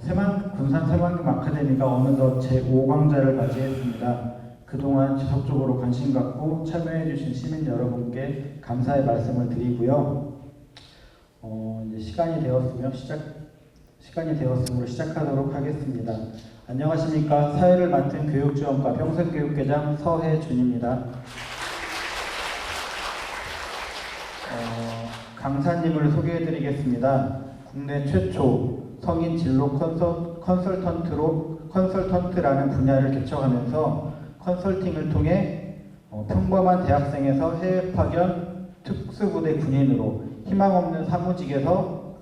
군산 새만금 아카데미가 어느덧 제5강자를 맞이했습니다. 그동안 지속적으로 관심 갖고 참여해주신 시민 여러분께 감사의 말씀을 드리고요. 이제 시간이 되었으므로 시작하도록 하겠습니다. 안녕하십니까. 사회를 맡은 교육지원과 평생교육계장 서혜준입니다. 강사님을 소개해드리겠습니다. 국내 최초 성인 진로 컨설턴트라는 분야를 개척하면서 컨설팅을 통해 평범한 대학생에서 해외 파견 특수부대 군인으로 희망 없는 사무직에서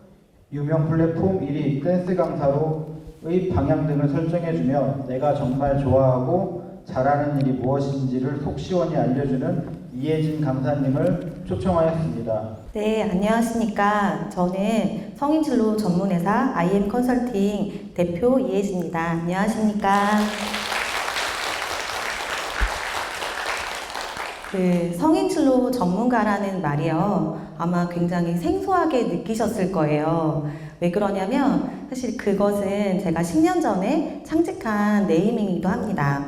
유명 플랫폼 1위 댄스 강사로의 방향 등을 설정해주며 내가 정말 좋아하고 잘하는 일이 무엇인지를 속 시원히 알려주는 이혜진 강사님을 초청하였습니다. 네, 안녕하십니까. 저는 성인진로 전문회사 IM 컨설팅 대표 이혜진입니다. 안녕하십니까. 성인진로 전문가라는 말이요. 아마 굉장히 생소하게 느끼셨을 거예요. 왜 그러냐면 사실 그것은 제가 10년 전에 창직한 네이밍이기도 합니다.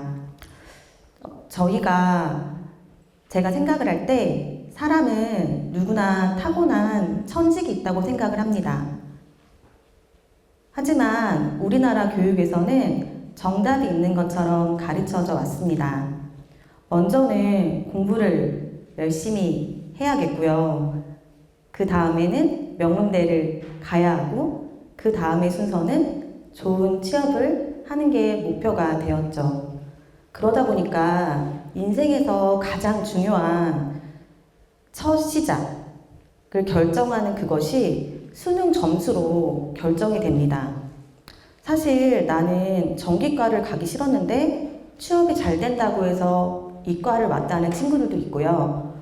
제가 생각을 할 때 사람은 누구나 타고난 천직이 있다고 생각을 합니다. 하지만 우리나라 교육에서는 정답이 있는 것처럼 가르쳐져 왔습니다. 먼저는 공부를 열심히 해야겠고요. 그 다음에는 명문대를 가야 하고 그 다음의 순서는 좋은 취업을 하는 게 목표가 되었죠. 그러다 보니까 인생에서 가장 중요한 첫 시작을 결정하는 그것이 수능 점수로 결정이 됩니다. 사실 나는 전기과를 가기 싫었는데 취업이 잘 된다고 해서 이과를 왔다는 친구들도 있고요.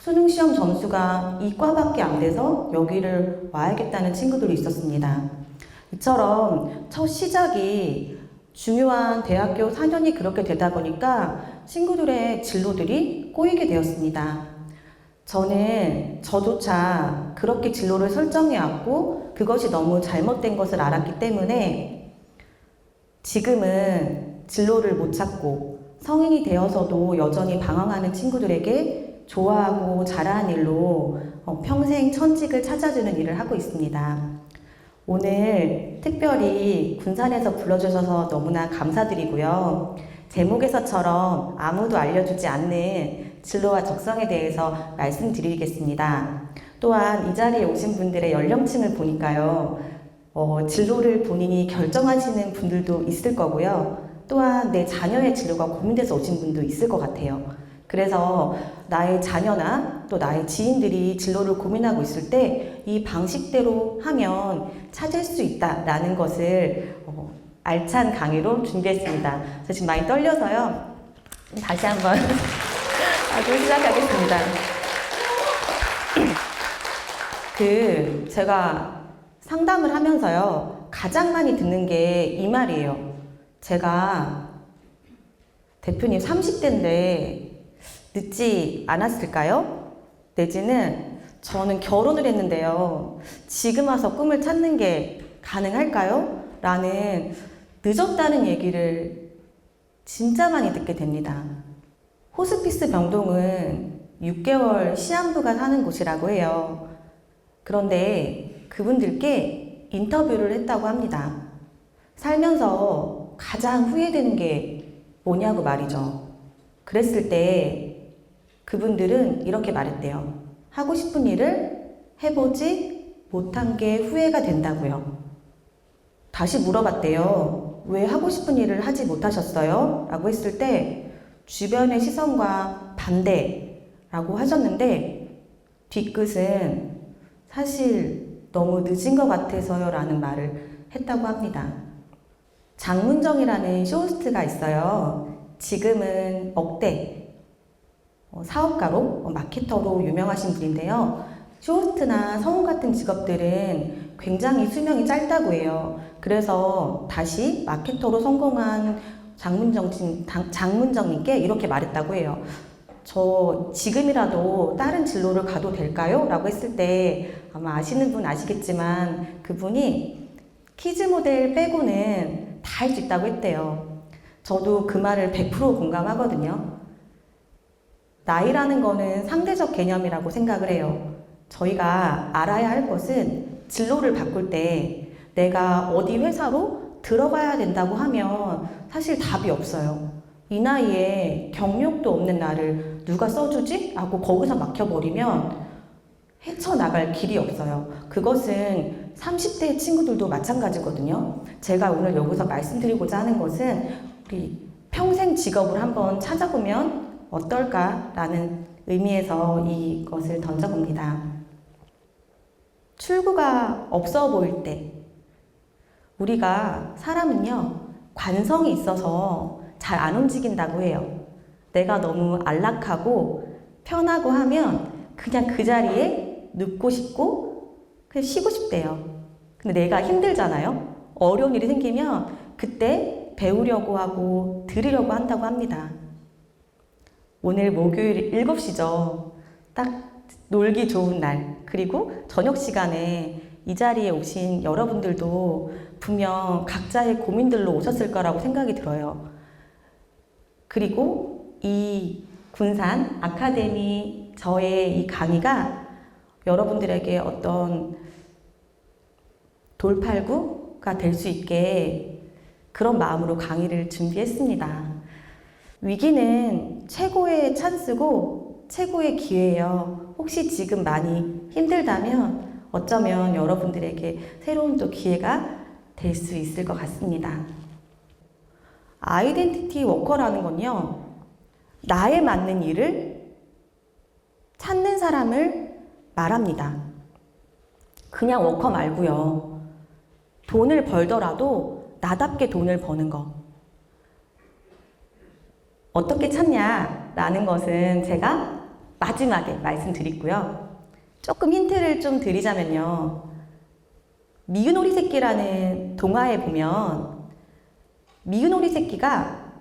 수능 시험 점수가 이과밖에 안 돼서 여기를 와야겠다는 친구들도 있었습니다. 이처럼 첫 시작이 중요한 대학교 4년이 그렇게 되다 보니까 친구들의 진로들이 꼬이게 되었습니다. 저조차 그렇게 진로를 설정해왔고 그것이 너무 잘못된 것을 알았기 때문에 지금은 진로를 못 찾고 성인이 되어서도 여전히 방황하는 친구들에게 좋아하고 잘하는 일로 평생 천직을 찾아주는 일을 하고 있습니다. 오늘 특별히 군산에서 불러주셔서 너무나 감사드리고요. 제목에서처럼 아무도 알려주지 않는 진로와 적성에 대해서 말씀드리겠습니다. 또한 이 자리에 오신 분들의 연령층을 보니까요. 진로를 본인이 결정하시는 분들도 있을 거고요. 또한 내 자녀의 진로가 고민돼서 오신 분도 있을 것 같아요. 그래서 나의 자녀나 또 나의 지인들이 진로를 고민하고 있을 때 이 방식대로 하면 찾을 수 있다라는 것을 알찬 강의로 준비했습니다. 저 지금 많이 떨려서요. 다시 한번 하고 시작하겠습니다. 제가 상담을 하면서요. 가장 많이 듣는 게 이 말이에요. 제가 대표님 30대인데 늦지 않았을까요? 내지는 저는 결혼을 했는데요. 지금 와서 꿈을 찾는 게 가능할까요? 라는 늦었다는 얘기를 진짜 많이 듣게 됩니다. 호스피스 병동은 6개월 시한부가 사는 곳이라고 해요. 그런데 그분들께 인터뷰를 했다고 합니다. 살면서 가장 후회되는 게 뭐냐고 말이죠. 그랬을 때 그분들은 이렇게 말했대요. 하고 싶은 일을 해보지 못한 게 후회가 된다고요. 다시 물어봤대요. 왜 하고 싶은 일을 하지 못하셨어요? 라고 했을 때 주변의 시선과 반대라고 하셨는데 뒤끝은 사실 너무 늦은 것 같아서요 라는 말을 했다고 합니다. 장문정이라는 쇼호스트가 있어요. 지금은 억대 사업가로 마케터로 유명하신 분인데요. 쇼호스트나 성우 같은 직업들은 굉장히 수명이 짧다고 해요. 그래서 다시 마케터로 성공한 장문정님께 이렇게 말했다고 해요. 저 지금이라도 다른 진로를 가도 될까요? 라고 했을 때 아마 아시는 분 아시겠지만 그분이 키즈 모델 빼고는 다 할 수 있다고 했대요. 저도 그 말을 100% 공감하거든요. 나이라는 거는 상대적 개념이라고 생각을 해요. 저희가 알아야 할 것은 진로를 바꿀 때 내가 어디 회사로 들어가야 된다고 하면 사실 답이 없어요. 이 나이에 경력도 없는 나를 누가 써주지? 하고 거기서 막혀버리면 헤쳐나갈 길이 없어요. 그것은 30대 친구들도 마찬가지거든요. 제가 오늘 여기서 말씀드리고자 하는 것은 우리 평생 직업을 한번 찾아보면 어떨까라는 의미에서 이것을 던져봅니다. 출구가 없어 보일 때 우리가 사람은요 관성이 있어서 잘 안 움직인다고 해요. 내가 너무 안락하고 편하고 하면 그냥 그 자리에 눕고 싶고 그냥 쉬고 싶대요. 근데 내가 힘들잖아요. 어려운 일이 생기면 그때 배우려고 하고 들으려고 한다고 합니다. 오늘 목요일 7시죠. 딱 놀기 좋은 날. 그리고 저녁 시간에 이 자리에 오신 여러분들도 분명 각자의 고민들로 오셨을 거라고 생각이 들어요. 그리고 이 군산 아카데미 저의 이 강의가 여러분들에게 어떤 돌팔구가 될 수 있게 그런 마음으로 강의를 준비했습니다. 위기는 최고의 찬스고 최고의 기회예요. 혹시 지금 많이 힘들다면 어쩌면 여러분들에게 새로운 또 기회가 될 수 있을 것 같습니다. 아이덴티티 워커라는 건요, 나에 맞는 일을 찾는 사람을 말합니다. 그냥 워커 말고요. 돈을 벌더라도 나답게 돈을 버는 거. 어떻게 찾냐라는 것은 제가 마지막에 말씀드리고요. 조금 힌트를 좀 드리자면요. 미운 오리 새끼라는 동화에 보면 미운 오리 새끼가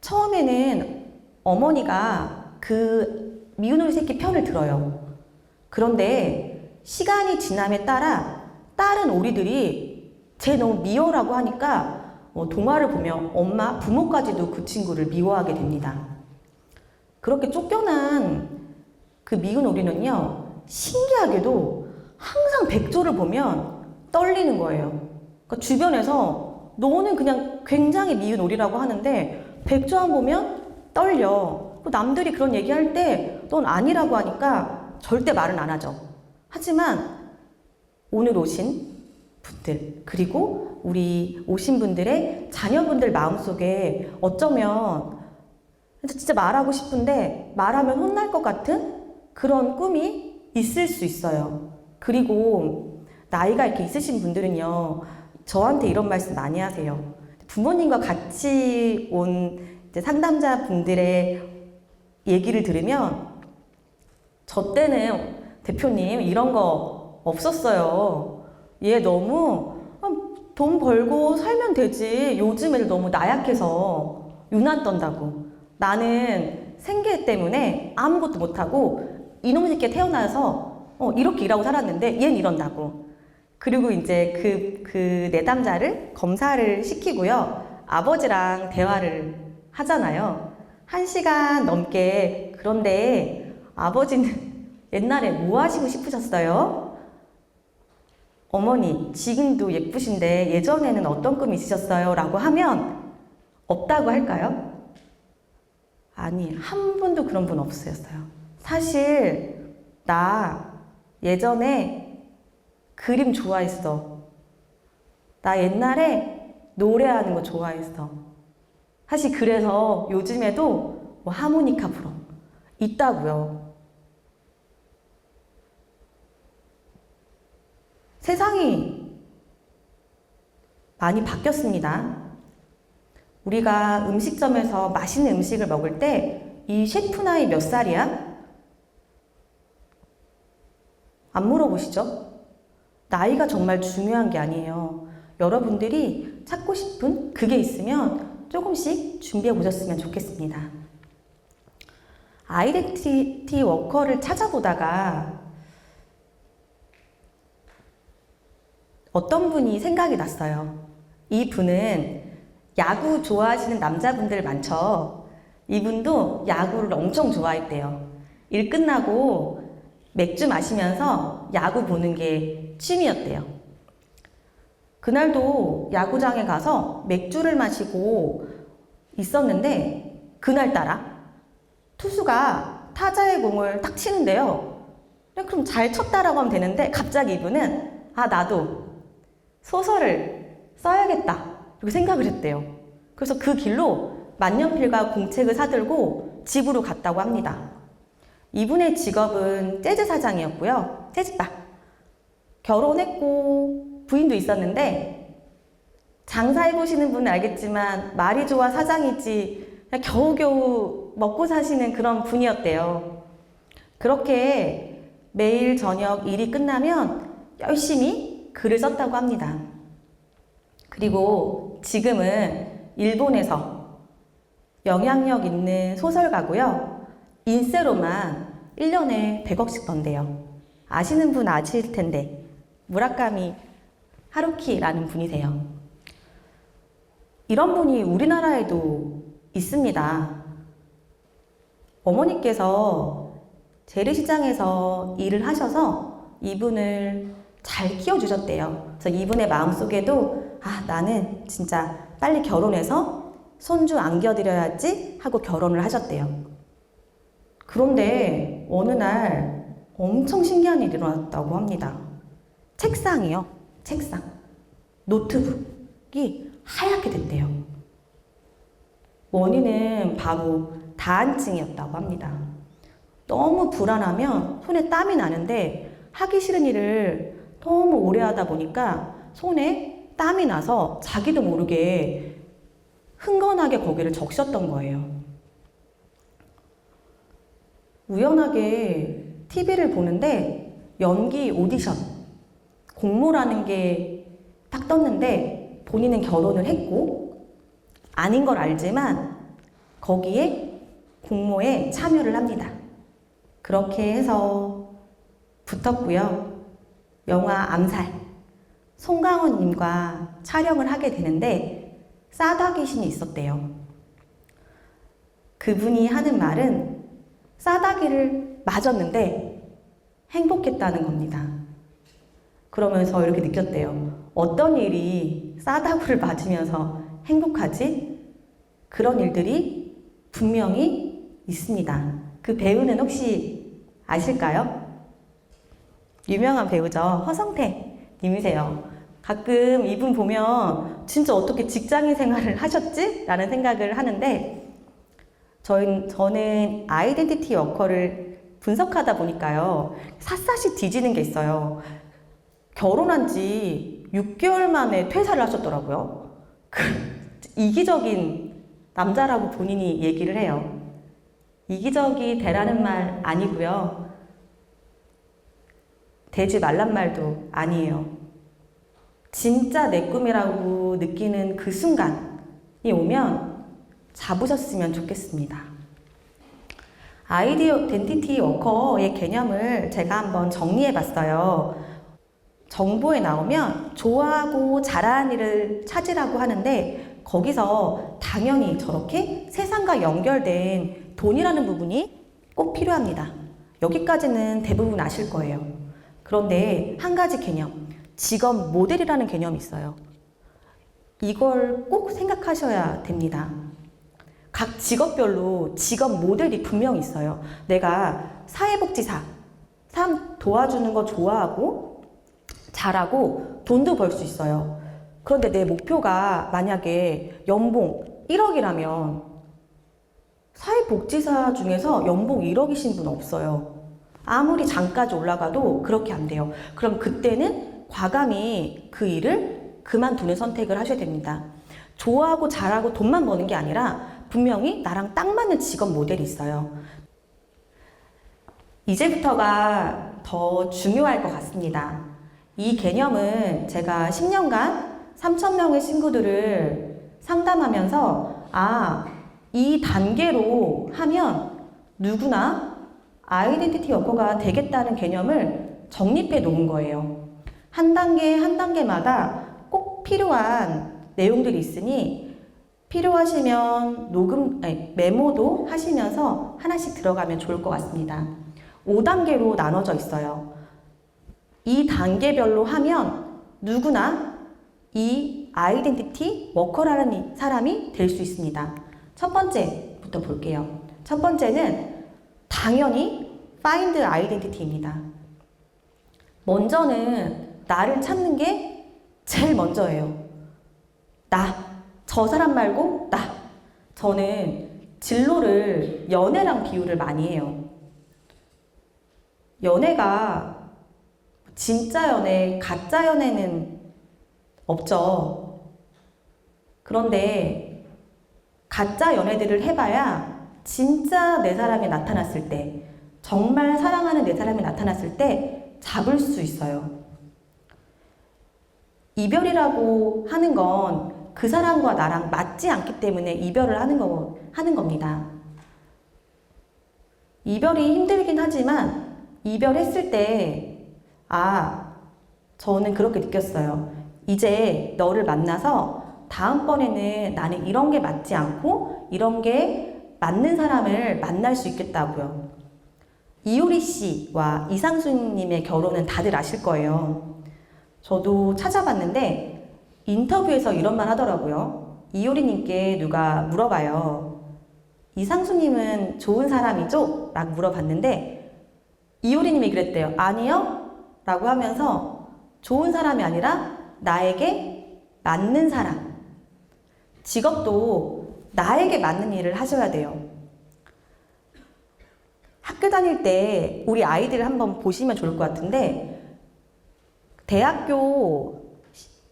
처음에는 어머니가 그 미운 오리 새끼 편을 들어요. 그런데 시간이 지남에 따라 다른 오리들이 쟤 너무 미워라고 하니까 동화를 보면 엄마, 부모까지도 그 친구를 미워하게 됩니다. 그렇게 쫓겨난 그 미운 오리는요, 신기하게도 항상 백조를 보면 떨리는 거예요. 그러니까 주변에서 너는 그냥 굉장히 미운 오리라고 하는데 백조만 보면 떨려. 남들이 그런 얘기할 때 넌 아니라고 하니까 절대 말은 안 하죠. 하지만 오늘 오신 분들 그리고 우리 오신 분들의 자녀분들 마음속에 어쩌면 진짜 말하고 싶은데 말하면 혼날 것 같은 그런 꿈이 있을 수 있어요. 그리고 나이가 이렇게 있으신 분들은요, 저한테 이런 말씀 많이 하세요. 부모님과 같이 온 이제 상담자 분들의 얘기를 들으면 저 때는 대표님 이런 거 없었어요. 얘 너무 돈 벌고 살면 되지. 요즘 애들 너무 나약해서 유난 떤다고. 나는 생계 때문에 아무것도 못하고 이놈 새끼 태어나서 이렇게 일하고 살았는데 얘는 이런다고. 그리고 이제 그 내담자를 검사를 시키고요. 아버지랑 대화를 하잖아요. 1시간 넘게. 그런데 아버지는 옛날에 뭐 하시고 싶으셨어요? 어머니, 지금도 예쁘신데 예전에는 어떤 꿈이 있으셨어요? 라고 하면 없다고 할까요? 아니, 한 번도 그런 분 없으셨어요. 사실 나 예전에 그림 좋아했어. 나 옛날에 노래하는 거 좋아했어. 사실 그래서 요즘에도 뭐 하모니카 불어. 있다고요. 세상이 많이 바뀌었습니다. 우리가 음식점에서 맛있는 음식을 먹을 때 이 셰프 나이 몇 살이야? 안 물어보시죠? 나이가 정말 중요한 게 아니에요. 여러분들이 찾고 싶은 그게 있으면 조금씩 준비해 보셨으면 좋겠습니다. 아이덴티티 워커를 찾아보다가 어떤 분이 생각이 났어요. 이 분은 야구 좋아하시는 남자분들 많죠? 이분도 야구를 엄청 좋아했대요. 일 끝나고 맥주 마시면서 야구 보는 게 취미였대요. 그날도 야구장에 가서 맥주를 마시고 있었는데 그날따라 투수가 타자의 공을 딱 치는데요. 그럼 잘 쳤다라고 하면 되는데 갑자기 이분은 나도 소설을 써야겠다 이렇게 생각을 했대요. 그래서 그 길로 만년필과 공책을 사들고 집으로 갔다고 합니다. 이분의 직업은 재즈 사장이었고요. 재즈바. 결혼했고 부인도 있었는데 장사해보시는 분은 알겠지만 말이 좋아 사장이지 그냥 겨우겨우 먹고 사시는 그런 분이었대요. 그렇게 매일 저녁 일이 끝나면 열심히 글을 썼다고 합니다. 그리고 지금은 일본에서 영향력 있는 소설가고요. 인세로만 1년에 100억씩 번대요. 아시는 분 아실 텐데 무라카미 하루키라는 분이세요. 이런 분이 우리나라에도 있습니다. 어머니께서 재래시장에서 일을 하셔서 이분을 잘 키워주셨대요. 그래서 이분의 마음속에도 나는 진짜 빨리 결혼해서 손주 안겨드려야지 하고 결혼을 하셨대요. 그런데 어느 날 엄청 신기한 일이 일어났다고 합니다. 책상이요. 책상. 노트북이 하얗게 됐대요. 원인은 바로 다한증이었다고 합니다. 너무 불안하면 손에 땀이 나는데 하기 싫은 일을 너무 오래 하다 보니까 손에 땀이 나서 자기도 모르게 흥건하게 거기를 적셨던 거예요. 우연하게 TV를 보는데 연기 오디션, 공모라는 게 딱 떴는데 본인은 결혼을 했고 아닌 걸 알지만 거기에 공모에 참여를 합니다. 그렇게 해서 붙었고요. 영화 암살, 송강호님과 촬영을 하게 되는데 싸다 귀신이 있었대요. 그분이 하는 말은 싸다기를 맞았는데 행복했다는 겁니다. 그러면서 이렇게 느꼈대요. 어떤 일이 싸다구를 맞으면서 행복하지? 그런 일들이 분명히 있습니다. 그 배우는 혹시 아실까요? 유명한 배우죠. 허성태 님이세요. 가끔 이분 보면 진짜 어떻게 직장인 생활을 하셨지? 라는 생각을 하는데 저는 아이덴티티 워커를 분석하다 보니까요. 샅샅이 뒤지는 게 있어요. 결혼한 지 6개월 만에 퇴사를 하셨더라고요. 이기적인 남자라고 본인이 얘기를 해요. 이기적이 되라는 말 아니고요. 되지 말란 말도 아니에요. 진짜 내 꿈이라고 느끼는 그 순간이 오면 잡으셨으면 좋겠습니다. 아이덴티티 워커의 개념을 제가 한번 정리해 봤어요. 정보에 나오면 좋아하고 잘하는 일을 찾으라고 하는데 거기서 당연히 저렇게 세상과 연결된 돈이라는 부분이 꼭 필요합니다. 여기까지는 대부분 아실 거예요. 그런데 한 가지 개념, 직업 모델이라는 개념이 있어요. 이걸 꼭 생각하셔야 됩니다. 각 직업별로 직업 모델이 분명히 있어요. 내가 사회복지사, 사람 도와주는 거 좋아하고 잘하고 돈도 벌 수 있어요. 그런데 내 목표가 만약에 연봉 1억이라면 사회복지사 중에서 연봉 1억이신 분 없어요. 아무리 장까지 올라가도 그렇게 안 돼요. 그럼 그때는 과감히 그 일을 그만두는 선택을 하셔야 됩니다. 좋아하고 잘하고 돈만 버는 게 아니라 분명히 나랑 딱 맞는 직업 모델이 있어요. 이제부터가 더 중요할 것 같습니다. 이 개념은 제가 10년간 3,000명의 친구들을 상담하면서 이 단계로 하면 누구나 아이덴티티 워커가 되겠다는 개념을 정립해 놓은 거예요. 한 단계 한 단계마다 꼭 필요한 내용들이 있으니 필요하시면 메모도 하시면서 하나씩 들어가면 좋을 것 같습니다. 5단계로 나눠져 있어요. 이 단계별로 하면 누구나 이 아이덴티티 워커라는 사람이 될 수 있습니다. 첫 번째부터 볼게요. 첫 번째는 당연히 find identity입니다. 먼저는 나를 찾는 게 제일 먼저예요. 저 사람 말고 나. 저는 진로를 연애랑 비유를 많이 해요. 연애가 진짜 연애, 가짜 연애는 없죠. 그런데 가짜 연애들을 해봐야 진짜 내 사람이 나타났을 때, 정말 사랑하는 내 사람이 나타났을 때 잡을 수 있어요. 이별이라고 하는 건 그 사람과 나랑 맞지 않기 때문에 이별을 하는 겁니다. 이별이 힘들긴 하지만 이별했을 때 저는 그렇게 느꼈어요. 이제 너를 만나서 다음번에는 나는 이런 게 맞지 않고 이런 게 맞는 사람을 만날 수 있겠다고요. 이효리 씨와 이상순님의 결혼은 다들 아실 거예요. 저도 찾아봤는데 인터뷰에서 이런 말 하더라고요. 이효리님께 누가 물어봐요. 이상순님은 좋은 사람이죠? 라고 물어봤는데 이효리님이 그랬대요. 아니요? 라고 하면서 좋은 사람이 아니라 나에게 맞는 사람. 직업도 나에게 맞는 일을 하셔야 돼요. 학교 다닐 때 우리 아이들 한번 보시면 좋을 것 같은데 대학교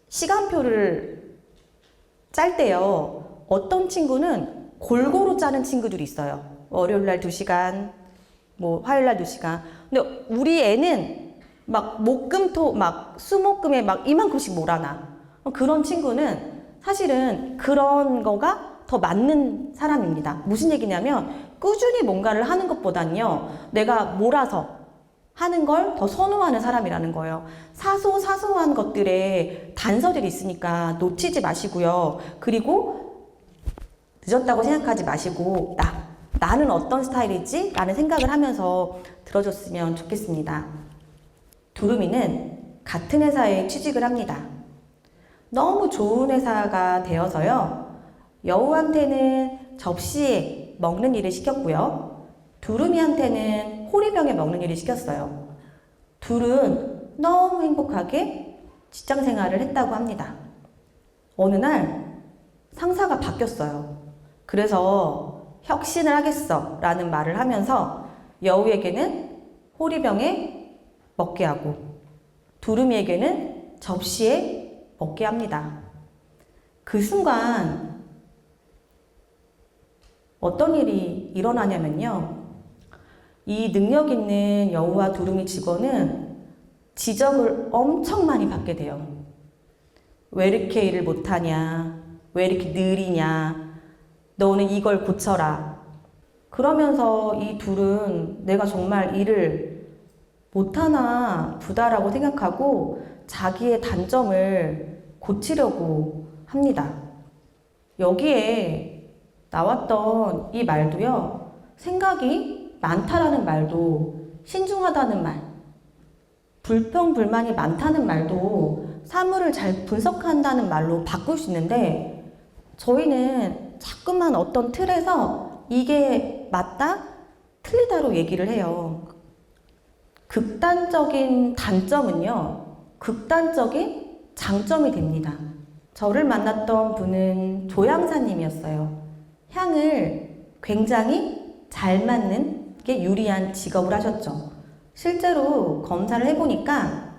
시간표를 짤 때요. 어떤 친구는 골고루 짜는 친구들이 있어요. 월요일날 2시간, 화요일날 2시간. 근데 우리 애는 막 목금토 수목금에 이만큼씩 몰아놔. 그런 친구는 사실은 그런 거가 더 맞는 사람입니다. 무슨 얘기냐면 꾸준히 뭔가를 하는 것보다는요. 내가 몰아서 하는 걸 더 선호하는 사람이라는 거예요. 사소한 것들에 단서들이 있으니까 놓치지 마시고요. 그리고 늦었다고 생각하지 마시고 나는 어떤 스타일이지? 라는 생각을 하면서 들어줬으면 좋겠습니다. 두루미는 같은 회사에 취직을 합니다. 너무 좋은 회사가 되어서요. 여우한테는 접시에 먹는 일을 시켰고요. 두루미한테는 호리병에 먹는 일을 시켰어요. 둘은 너무 행복하게 직장 생활을 했다고 합니다. 어느 날 상사가 바뀌었어요. 그래서 혁신을 하겠어 라는 말을 하면서 여우에게는 호리병에 먹게 하고 두루미에게는 접시에 먹게 합니다. 그 순간 어떤 일이 일어나냐면요. 이 능력 있는 여우와 두루미 직원은 지적을 엄청 많이 받게 돼요. 왜 이렇게 일을 못하냐? 왜 이렇게 느리냐? 너는 이걸 고쳐라. 그러면서 이 둘은 내가 정말 일을 못하나 보다라고 생각하고 자기의 단점을 고치려고 합니다. 여기에 나왔던 이 말도요. 생각이 많다라는 말도 신중하다는 말, 불평불만이 많다는 말도 사물을 잘 분석한다는 말로 바꿀 수 있는데 저희는 자꾸만 어떤 틀에서 이게 맞다, 틀리다로 얘기를 해요. 극단적인 단점은요, 극단적인 장점이 됩니다. 저를 만났던 분은 조향사님이었어요. 향을 굉장히 잘 맡는 게 유리한 직업을 하셨죠. 실제로 검사를 해보니까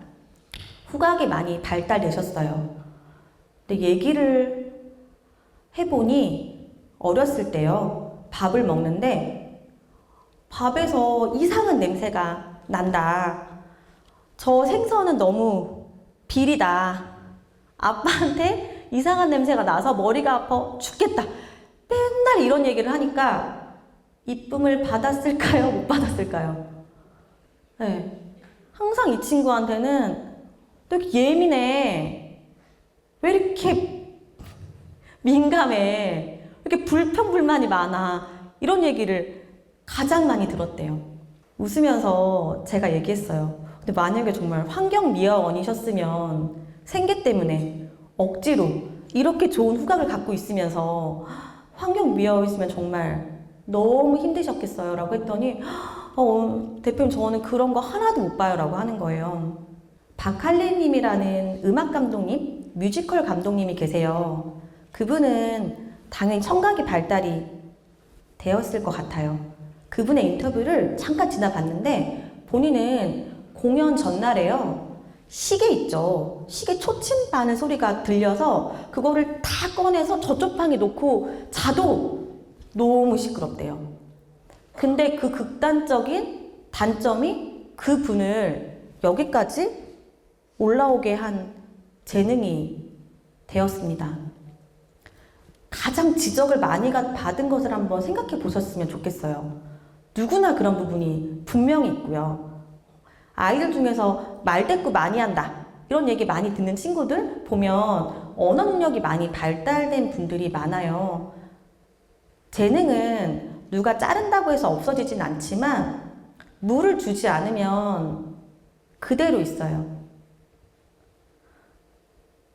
후각이 많이 발달되셨어요. 근데 얘기를 해보니 어렸을 때요, 밥을 먹는데 밥에서 이상한 냄새가 난다. 저 생선은 너무 비리다. 아빠한테 이상한 냄새가 나서 머리가 아파 죽겠다. 맨날 이런 얘기를 하니까 이쁨을 받았을까요? 못 받았을까요? 네. 항상 이 친구한테는 너 예민해. 왜 이렇게 민감해? 왜 이렇게 불평불만이 많아? 이런 얘기를 가장 많이 들었대요. 웃으면서 제가 얘기했어요. 근데 만약에 정말 환경미화원이셨으면 생계 때문에 억지로 이렇게 좋은 후각을 갖고 있으면서 환경미화원이시면 정말 너무 힘드셨겠어요 라고 했더니 대표님 저는 그런 거 하나도 못 봐요 라고 하는 거예요. 박할래님이라는 음악 감독님, 뮤지컬 감독님이 계세요. 그분은 당연히 청각이 발달이 되었을 것 같아요. 그분의 인터뷰를 잠깐 지나봤는데 본인은 공연 전날에요. 시계 있죠. 시계 초침 나는 소리가 들려서 그거를 다 꺼내서 저쪽 방에 놓고 자도 너무 시끄럽대요. 근데 그 극단적인 단점이 그분을 여기까지 올라오게 한 재능이 되었습니다. 가장 지적을 많이 받은 것을 한번 생각해 보셨으면 좋겠어요. 누구나 그런 부분이 분명히 있고요. 아이들 중에서 말대꾸 많이 한다 이런 얘기 많이 듣는 친구들 보면 언어 능력이 많이 발달된 분들이 많아요. 재능은 누가 자른다고 해서 없어지진 않지만 물을 주지 않으면 그대로 있어요.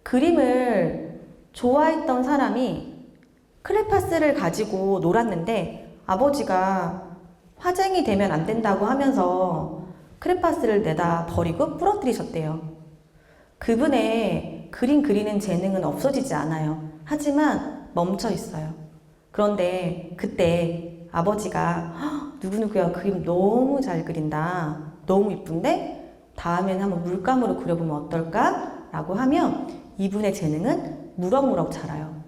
그림을 좋아했던 사람이 크레파스를 가지고 놀았는데 아버지가 화쟁이 되면 안 된다고 하면서 크레파스를 내다 버리고 부러뜨리셨대요. 그분의 그림 그리는 재능은 없어지지 않아요. 하지만 멈춰 있어요. 그런데 그때 아버지가 누구누구야 그림 너무 잘 그린다. 너무 이쁜데 다음에는 한번 물감으로 그려보면 어떨까? 라고 하면 이분의 재능은 무럭무럭 자라요.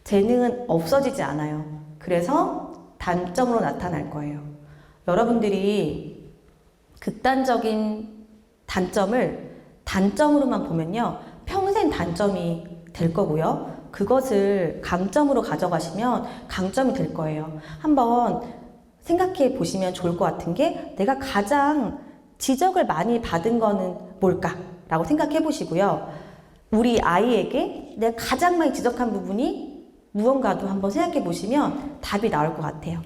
재능은 없어지지 않아요. 그래서 단점으로 나타날 거예요. 여러분들이 극단적인 단점을 단점으로만 보면요. 평생 단점이 될 거고요. 그것을 강점으로 가져가시면 강점이 될 거예요. 한번 생각해 보시면 좋을 것 같은 게 내가 가장 지적을 많이 받은 거는 뭘까? 라고 생각해 보시고요. 우리 아이에게 내가 가장 많이 지적한 부분이 무언가도 한번 생각해 보시면 답이 나올 것 같아요.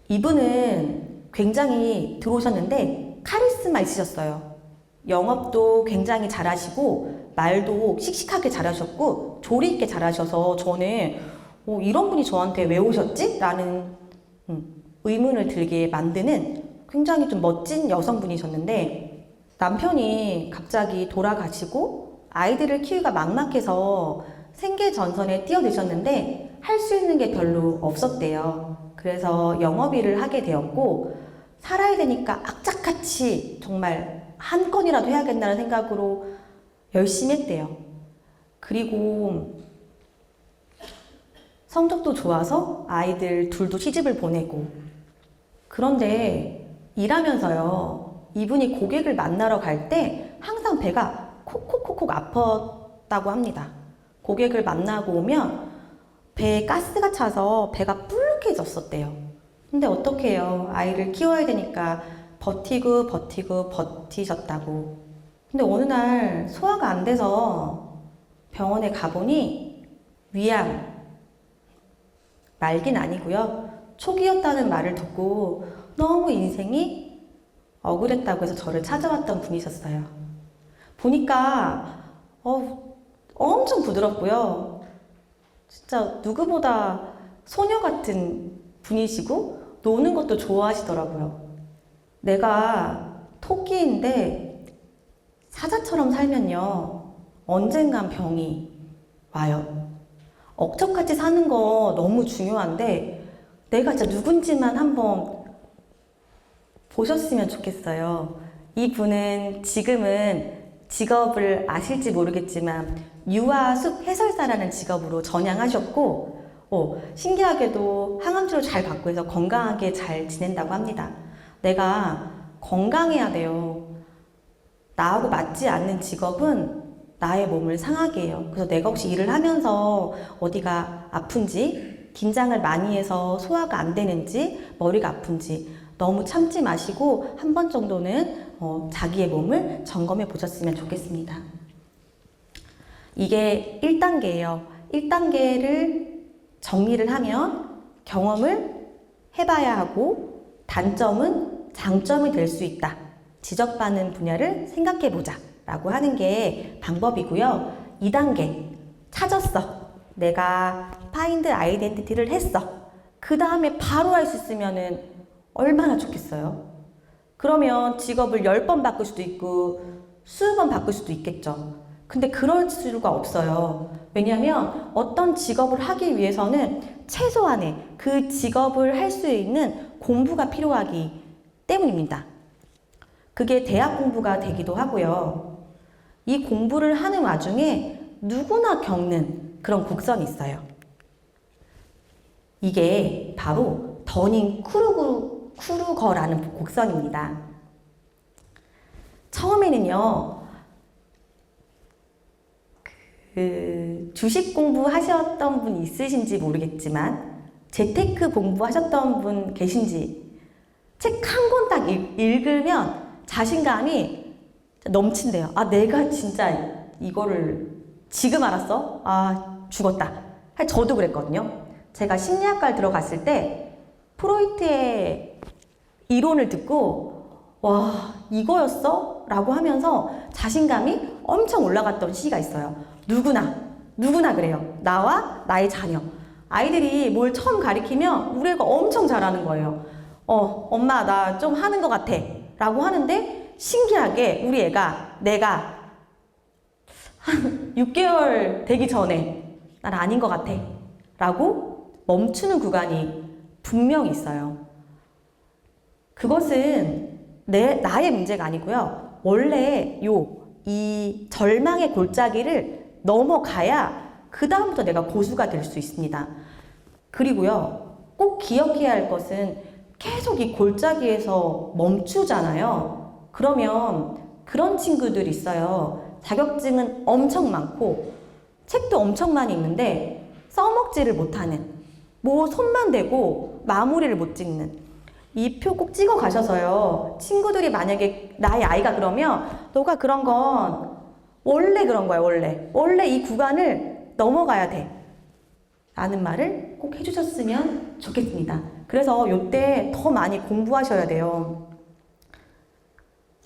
이분은 굉장히 들어오셨는데 카리스마 있으셨어요. 영업도 굉장히 잘하시고 말도 씩씩하게 잘하셨고 조리 있게 잘하셔서 저는 이런 분이 저한테 왜 오셨지? 라는 의문을 들게 만드는 굉장히 좀 멋진 여성분이셨는데 남편이 갑자기 돌아가시고 아이들을 키우기가 막막해서 생계전선에 뛰어드셨는데 할 수 있는 게 별로 없었대요. 그래서 영업일을 하게 되었고 살아야 되니까 악착같이 정말 한 건이라도 해야겠다는 생각으로 열심히 했대요. 그리고 성적도 좋아서 아이들 둘도 시집을 보내고 그런데 일하면서요. 이분이 고객을 만나러 갈 때 항상 배가 콕콕콕콕 아팠다고 합니다. 고객을 만나고 오면 배에 가스가 차서 배가 불룩해졌었대요. 근데 어떻게 해요? 아이를 키워야 되니까 버티고 버티셨다고. 근데 어느 날 소화가 안 돼서 병원에 가보니 위암, 말긴 아니고요. 초기였다는 말을 듣고 너무 인생이 억울했다고 해서 저를 찾아왔던 분이셨어요. 보니까 엄청 부드럽고요. 진짜 누구보다 소녀 같은 분이시고 노는 것도 좋아하시더라고요. 내가 토끼인데 사자처럼 살면요. 언젠간 병이 와요. 억척같이 사는 거 너무 중요한데 내가 진짜 누군지만 한번 보셨으면 좋겠어요. 이 분은 지금은 직업을 아실지 모르겠지만 유아숲 해설사라는 직업으로 전향하셨고 신기하게도 항암치료 잘 받고 해서 건강하게 잘 지낸다고 합니다. 내가 건강해야 돼요. 나하고 맞지 않는 직업은 나의 몸을 상하게 해요. 그래서 내가 혹시 일을 하면서 어디가 아픈지, 긴장을 많이 해서 소화가 안 되는지, 머리가 아픈지 너무 참지 마시고 한 번 정도는 자기의 몸을 점검해 보셨으면 좋겠습니다. 이게 1단계예요. 1단계를 정리를 하면 경험을 해봐야 하고 단점은 장점이 될 수 있다. 지적받는 분야를 생각해보자 라고 하는 게 방법이고요. 2단계 찾았어. 내가 파인드 아이덴티티를 했어. 그 다음에 바로 할 수 있으면 얼마나 좋겠어요. 그러면 직업을 10번 바꿀 수도 있고 20번 바꿀 수도 있겠죠. 근데 그럴 수가 없어요. 왜냐하면 어떤 직업을 하기 위해서는 최소한의 그 직업을 할 수 있는 공부가 필요하기 때문입니다. 그게 대학 공부가 되기도 하고요. 이 공부를 하는 와중에 누구나 겪는 그런 곡선이 있어요. 이게 바로 더닝 크루거라는 곡선입니다. 처음에는요, 주식 공부하셨던 분 있으신지 모르겠지만 재테크 공부하셨던 분 계신지 책 한 권 딱 읽으면 자신감이 넘친대요. 아, 내가 진짜 이거를 지금 알았어? 아, 죽었다. 저도 그랬거든요. 제가 심리학과를 들어갔을 때 프로이트의 이론을 듣고 와, 이거였어? 라고 하면서 자신감이 엄청 올라갔던 시기가 있어요. 누구나 그래요. 나와 나의 자녀. 아이들이 뭘 처음 가리키면 우리 애가 엄청 잘하는 거예요. 엄마 나 좀 하는 것 같아 라고 하는데 신기하게 우리 애가 내가 한 6개월 되기 전에 난 아닌 것 같아 라고 멈추는 구간이 분명히 있어요. 그것은 나의 문제가 아니고요. 원래 이 절망의 골짜기를 넘어가야 그 다음부터 내가 고수가 될 수 있습니다. 그리고요, 꼭 기억해야 할 것은 계속 이 골짜기에서 멈추잖아요. 그러면 그런 친구들이 있어요. 자격증은 엄청 많고 책도 엄청 많이 있는데 써먹지를 못하는, 뭐 손만 대고 마무리를 못 찍는, 이 표 꼭 찍어 가셔서요. 친구들이 만약에 나의 아이가 그러면 너가 그런 건 원래 그런 거야, 원래 이 구간을 넘어가야 돼 라는 말을 꼭 해주셨으면 좋겠습니다. 그래서 이때 더 많이 공부하셔야 돼요.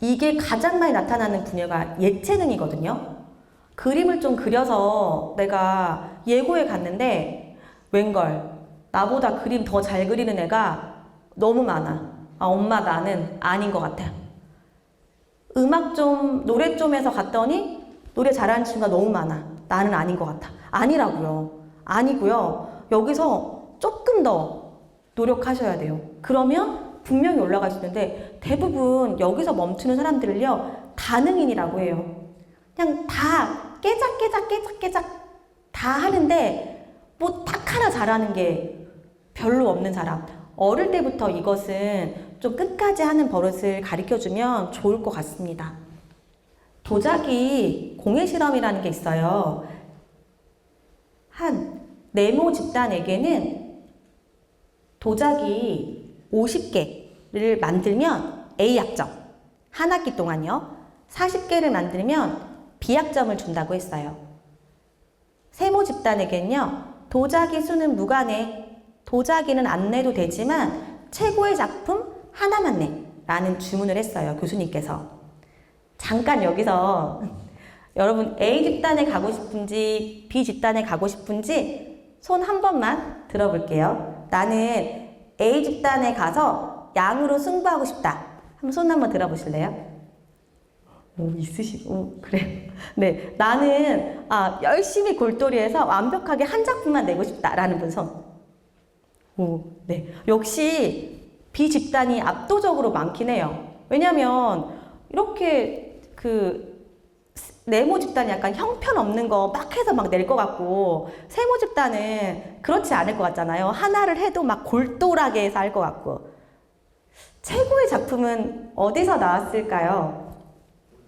이게 가장 많이 나타나는 분야가 예체능이거든요. 그림을 좀 그려서 내가 예고에 갔는데 웬걸 나보다 그림 더 잘 그리는 애가 너무 많아. 아, 엄마 나는 아닌 것 같아. 음악 좀, 노래 좀 해서 갔더니 노래 잘하는 친구가 너무 많아. 나는 아닌 것 같아. 아니고요. 여기서 조금 더 노력하셔야 돼요. 그러면 분명히 올라갈 수 있는데 대부분 여기서 멈추는 사람들을요, 다능인이라고 해요. 그냥 다 깨작 다 하는데 뭐 딱 하나 잘하는 게 별로 없는 사람. 어릴 때부터 이것은 좀 끝까지 하는 버릇을 가르쳐주면 좋을 것 같습니다. 도자기 공예 실험이라는 게 있어요. 한 네모 집단에게는 도자기 50개를 만들면 A학점, 한 학기 동안요. 40개를 만들면 B학점을 준다고 했어요. 세모 집단에게는요, 도자기 수는 무관해. 도자기는 안 내도 되지만 최고의 작품 하나만 내 라는 주문을 했어요, 교수님께서. 잠깐 여기서 여러분 A 집단에 가고 싶은지 B 집단에 가고 싶은지 손 한 번만 들어볼게요. 나는 A 집단에 가서 양으로 승부하고 싶다. 한번 손 한번 들어보실래요? 오, 있으시고, 그래. 네, 나는 열심히 골똘히해서 완벽하게 한 작품만 내고 싶다라는 분 손. 오, 네. 역시 B 집단이 압도적으로 많긴 해요. 왜냐면 이렇게 네모 집단이 약간 형편없는 거 막 해서 막 낼 것 같고, 세모 집단은 그렇지 않을 것 같잖아요. 하나를 해도 막 골똘하게 해서 할 것 같고. 최고의 작품은 어디서 나왔을까요?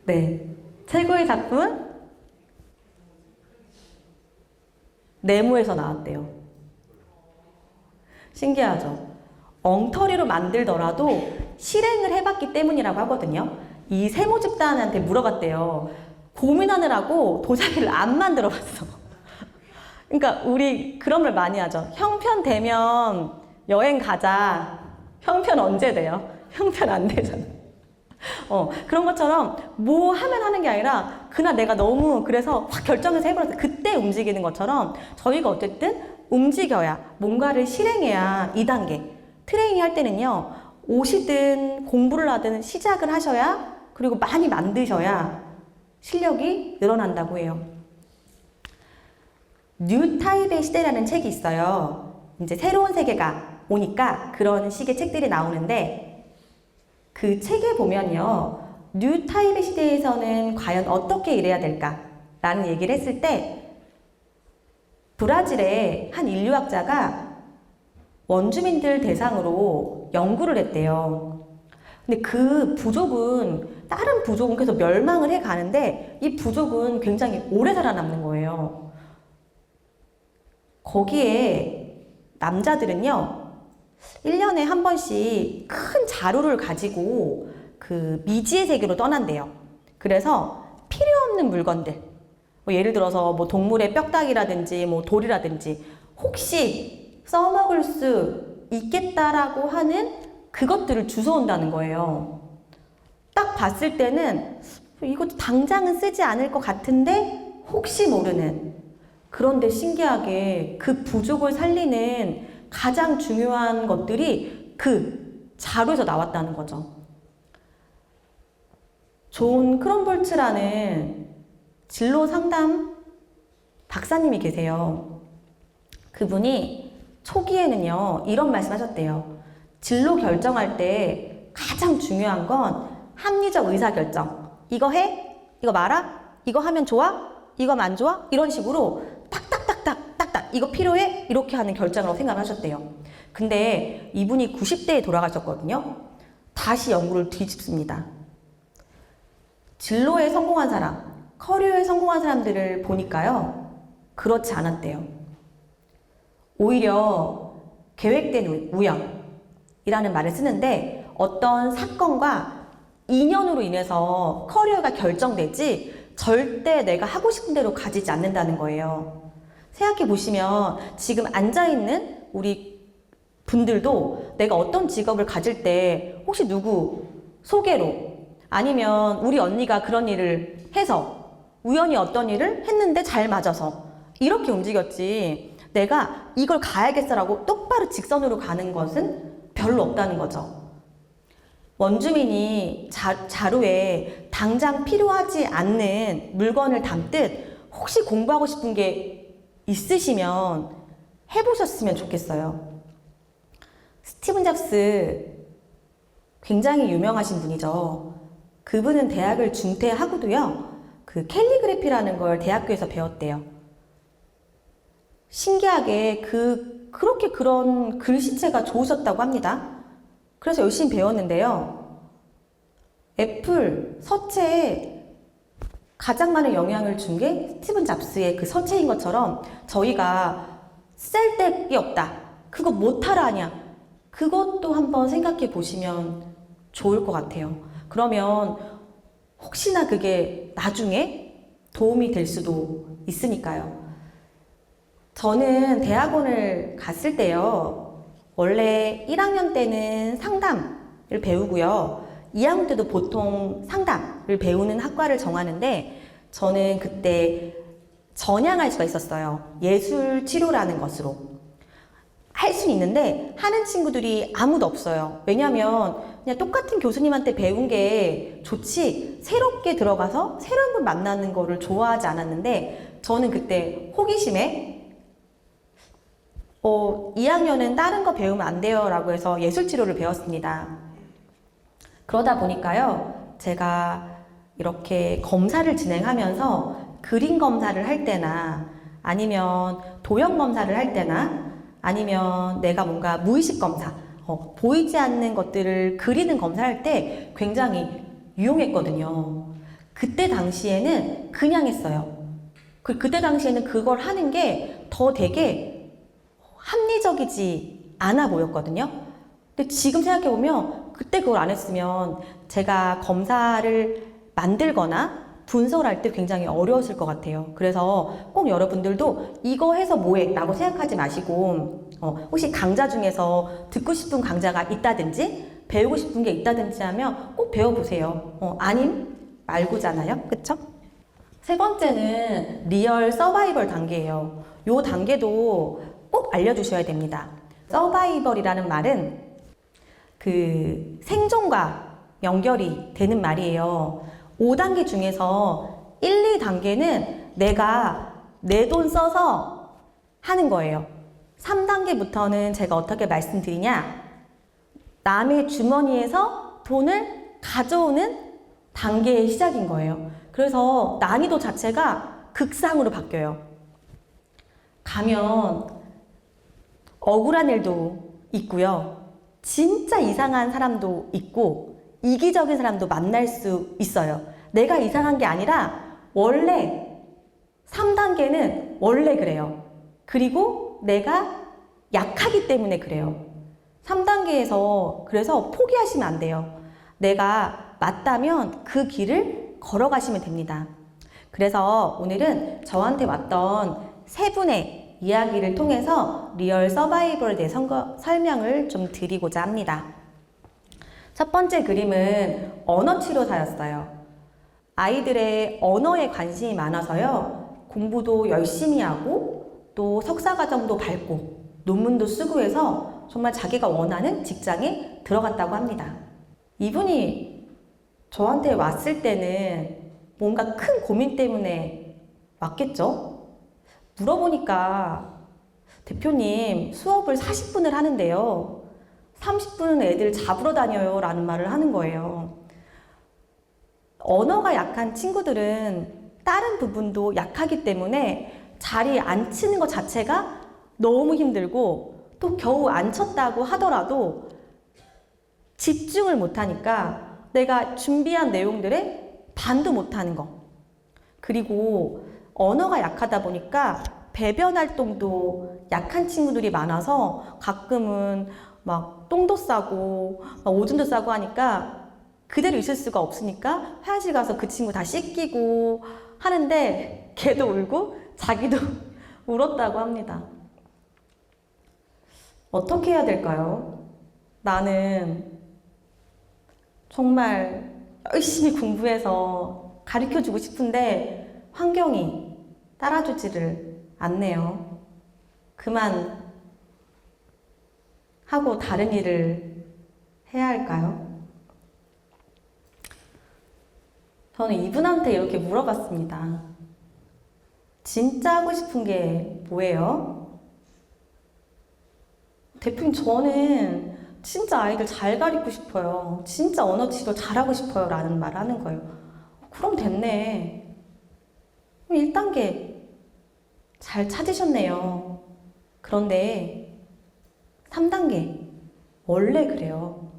네. 최고의 작품은 네모에서 나왔대요. 신기하죠? 엉터리로 만들더라도 실행을 해봤기 때문이라고 하거든요. 이 세모 집단한테 물어봤대요. 고민하느라고 도자기를 안 만들어 봤어. 그러니까 우리 그런 말 많이 하죠. 형편 되면 여행 가자. 형편 언제 돼요? 형편 안 되잖아. 그런 것처럼 뭐 하면 하는 게 아니라 그날 내가 너무 그래서 확 결정해서 해버렸어. 그때 움직이는 것처럼 저희가 어쨌든 움직여야 뭔가를 실행해야 2단계. 트레이닝 할 때는요. 오시든 공부를 하든 시작을 하셔야 그리고 많이 만드셔야 실력이 늘어난다고 해요. 뉴 타입의 시대라는 책이 있어요. 이제 새로운 세계가 오니까 그런 식의 책들이 나오는데 그 책에 보면요. 뉴 타입의 시대에서는 과연 어떻게 일해야 될까라는 얘기를 했을 때 브라질의 한 인류학자가 원주민들 대상으로 연구를 했대요. 근데 그 부족은 다른 부족은 계속 멸망을 해 가는데 이 부족은 굉장히 오래 살아남는 거예요. 거기에 남자들은요, 1년에 한 번씩 큰 자루를 가지고 그 미지의 세계로 떠난대요. 그래서 필요 없는 물건들, 뭐 예를 들어서 뭐 동물의 뼈다귀라든지 뭐 돌이라든지 혹시 써먹을 수 있겠다라고 하는 그것들을 주워온다는 거예요. 딱 봤을 때는 이거 당장은 쓰지 않을 것 같은데 혹시 모르는. 그런데 신기하게 그 부족을 살리는 가장 중요한 것들이 그 자루에서 나왔다는 거죠. 존 크롬볼츠라는 진로 상담 박사님이 계세요. 그분이 초기에는요, 이런 말씀 하셨대요. 진로 결정할 때 가장 중요한 건 합리적 의사결정. 이거 해? 이거 말아? 이거 하면 좋아? 이거 안 좋아? 이런 식으로 딱딱딱딱 이거 필요해? 이렇게 하는 결정이라고 생각을 하셨대요. 근데 이분이 90대에 돌아가셨거든요. 다시 연구를 뒤집습니다. 진로에 성공한 사람, 커리어에 성공한 사람들을 보니까요. 그렇지 않았대요. 오히려 계획된 우연이라는 말을 쓰는데 어떤 사건과 인연으로 인해서 커리어가 결정되지 절대 내가 하고 싶은 대로 가지지 않는다는 거예요. 생각해 보시면 지금 앉아있는 우리 분들도 내가 어떤 직업을 가질 때 혹시 누구 소개로 아니면 우리 언니가 그런 일을 해서 우연히 어떤 일을 했는데 잘 맞아서 이렇게 움직였지 내가 이걸 가야겠어라고 똑바로 직선으로 가는 것은 별로 없다는 거죠. 원주민이 자루에 당장 필요하지 않는 물건을 담듯 혹시 공부하고 싶은 게 있으시면 해보셨으면 좋겠어요. 스티븐 잡스 굉장히 유명하신 분이죠. 그분은 대학을 중퇴하고도요. 그 캘리그래피라는 걸 대학교에서 배웠대요. 신기하게 그렇게 그런 글씨체가 좋으셨다고 합니다. 그래서 열심히 배웠는데요. 애플 서체에 가장 많은 영향을 준 게 스티븐 잡스의 그 서체인 것처럼 저희가 쓸데기 없다. 그거 못하라 하냐. 그것도 한번 생각해 보시면 좋을 것 같아요. 그러면 혹시나 그게 나중에 도움이 될 수도 있으니까요. 저는 대학원을 갔을 때요. 원래 1학년 때는 상담을 배우고요. 2학년 때도 보통 상담을 배우는 학과를 정하는데 저는 그때 전향할 수가 있었어요. 예술 치료라는 것으로. 할 수는 있는데 하는 친구들이 아무도 없어요. 왜냐하면 그냥 똑같은 교수님한테 배운 게 좋지 새롭게 들어가서 새로운 분 만나는 거를 좋아하지 않았는데 저는 그때 호기심에 2학년은 다른 거 배우면 안 돼요 라고 해서 예술치료를 배웠습니다. 그러다 보니까요 제가 이렇게 검사를 진행하면서 그림 검사를 할 때나 아니면 도형 검사를 할 때나 아니면 내가 뭔가 무의식 검사 보이지 않는 것들을 그리는 검사를 할 때 굉장히 유용했거든요. 그때 당시에는 그냥 했어요. 그때 당시에는 그걸 하는 게 더 되게 합리적이지 않아 보였거든요. 근데 지금 생각해보면 그때 그걸 안 했으면 제가 검사를 만들거나 분석할 때 굉장히 어려우실 것 같아요. 그래서 꼭 여러분들도 이거 해서 뭐해? 라고 생각하지 마시고 혹시 강좌 중에서 듣고 싶은 강좌가 있다든지 배우고 싶은 게 있다든지 하면 꼭 배워보세요. 아님 말고잖아요. 그쵸? 세 번째는 리얼 서바이벌 단계예요. 요 단계도 꼭 알려주셔야 됩니다. 서바이벌이라는 말은 그 생존과 연결이 되는 말이에요. 5단계 중에서 1, 2단계는 내가 내 돈 써서 하는 거예요. 3단계부터는 제가 어떻게 말씀드리냐? 남의 주머니에서 돈을 가져오는 단계의 시작인 거예요. 그래서 난이도 자체가 극상으로 바뀌어요. 가면 억울한 일도 있고요. 진짜 이상한 사람도 있고 이기적인 사람도 만날 수 있어요. 내가 이상한 게 아니라 원래 3단계는 원래 그래요. 그리고 내가 약하기 때문에 그래요. 3단계에서 그래서 포기하시면 안 돼요. 내가 맞다면 그 길을 걸어가시면 됩니다. 그래서 오늘은 저한테 왔던 세 분의 이야기를 통해서 리얼 서바이벌에 대해 설명을 좀 드리고자 합니다. 첫 번째 그림은 언어치료사였어요. 아이들의 언어에 관심이 많아서요. 공부도 열심히 하고 또 석사과정도 밟고 논문도 쓰고 해서 정말 자기가 원하는 직장에 들어갔다고 합니다. 이분이 저한테 왔을 때는 뭔가 큰 고민 때문에 왔겠죠? 물어보니까 대표님 수업을 40분을 하는데요. 30분은 애들 잡으러 다녀요 라는 말을 하는 거예요. 언어가 약한 친구들은 다른 부분도 약하기 때문에 자리에 앉히는 것 자체가 너무 힘들고 또 겨우 앉혔다고 하더라도 집중을 못하니까 내가 준비한 내용들에 반도 못하는 거. 그리고 언어가 약하다 보니까 배변 활동도 약한 친구들이 많아서 가끔은 막 똥도 싸고 막 오줌도 싸고 하니까 그대로 있을 수가 없으니까 화장실 가서 그 친구 다 씻기고 하는데 걔도 울고 자기도 울었다고 합니다. 어떻게 해야 될까요? 나는 정말 열심히 공부해서 가르쳐주고 싶은데 환경이 따라주지를 않네요. 그만 하고 다른 일을 해야 할까요? 저는 이분한테 이렇게 물어봤습니다. 진짜 하고 싶은 게 뭐예요? 대표님, 저는 진짜 아이들 잘 가르치고 싶어요. 진짜 언어 치료 잘하고 싶어요. 라는 말을 하는 거예요. 그럼 됐네. 1단계 잘 찾으셨네요. 그런데 3단계 원래 그래요.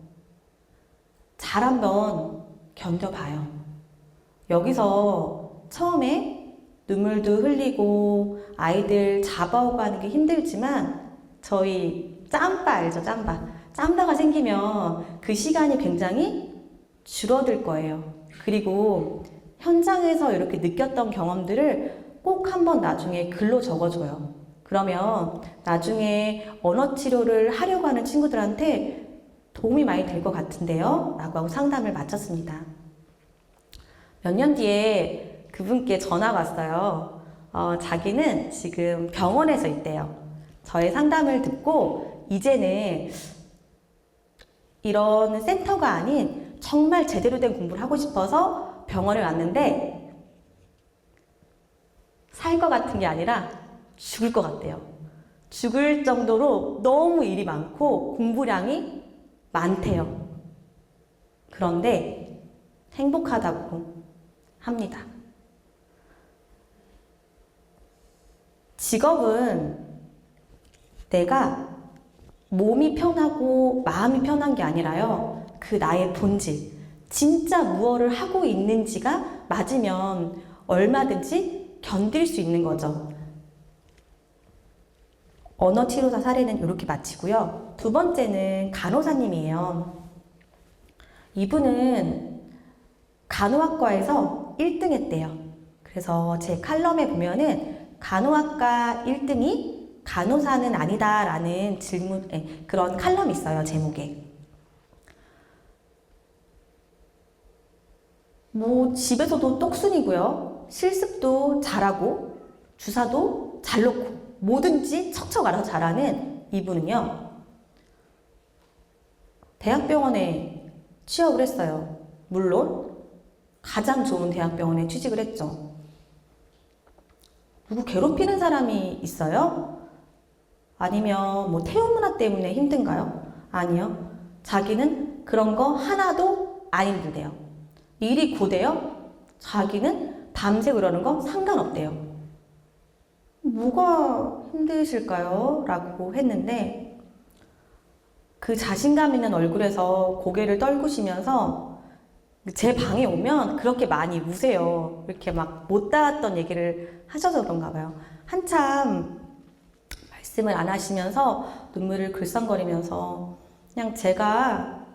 잘 한번 견뎌봐요. 여기서 처음에 눈물도 흘리고 아이들 잡아오고 하는 게 힘들지만 저희 짬바 알죠? 짬바가 생기면 그 시간이 굉장히 줄어들 거예요. 그리고 현장에서 이렇게 느꼈던 경험들을 꼭 한번 나중에 글로 적어줘요. 그러면 나중에 언어 치료를 하려고 하는 친구들한테 도움이 많이 될 것 같은데요? 라고 하고 상담을 마쳤습니다. 몇 년 뒤에 그분께 전화가 왔어요. 자기는 지금 병원에서 있대요. 저의 상담을 듣고 이제는 이런 센터가 아닌 정말 제대로 된 공부를 하고 싶어서 병원에 왔는데 살 것 같은 게 아니라 죽을 것 같대요. 죽을 정도로 너무 일이 많고 공부량이 많대요. 그런데 행복하다고 합니다. 직업은 내가 몸이 편하고 마음이 편한 게 아니라요. 그 나의 본질, 진짜 무엇을 하고 있는지가 맞으면 얼마든지 견딜 수 있는 거죠. 언어치료사 사례는 이렇게 마치고요. 두 번째는 간호사님이에요. 이분은 간호학과에서 1등 했대요. 그래서 제 칼럼에 보면은 간호학과 1등이 간호사는 아니다라는 그런 칼럼이 있어요, 제목에. 뭐 집에서도 똑순이고요. 실습도 잘하고 주사도 잘 놓고 뭐든지 척척 알아서 잘하는 이분은요. 대학병원에 취업을 했어요. 물론 가장 좋은 대학병원에 취직을 했죠. 누구 괴롭히는 사람이 있어요? 아니면 뭐 태움문화 때문에 힘든가요? 아니요. 자기는 그런 거 하나도 안 힘들대요. 일이 고돼요? 자기는 밤새 그러는 거 상관없대요. 뭐가 힘드실까요? 라고 했는데 그 자신감 있는 얼굴에서 고개를 떨구시면서 제 방에 오면 그렇게 많이 우세요. 이렇게 막 못다했던 얘기를 하셔서 그런가 봐요. 한참 말씀을 안 하시면서 눈물을 글썽거리면서 그냥 제가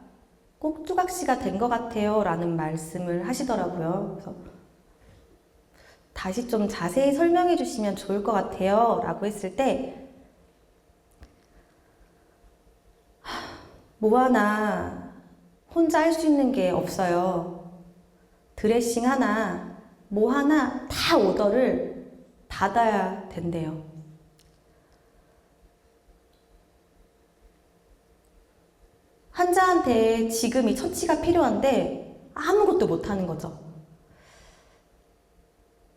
꼭두각시가 된 것 같아요 라는 말씀을 하시더라고요. 그래서 다시 좀 자세히 설명해 주시면 좋을 것 같아요 라고 했을 때 뭐 하나 혼자 할 수 있는 게 없어요. 드레싱 하나, 뭐 하나 다 오더를 받아야 된대요. 환자한테 지금 이 처치가 필요한데 아무것도 못하는 거죠.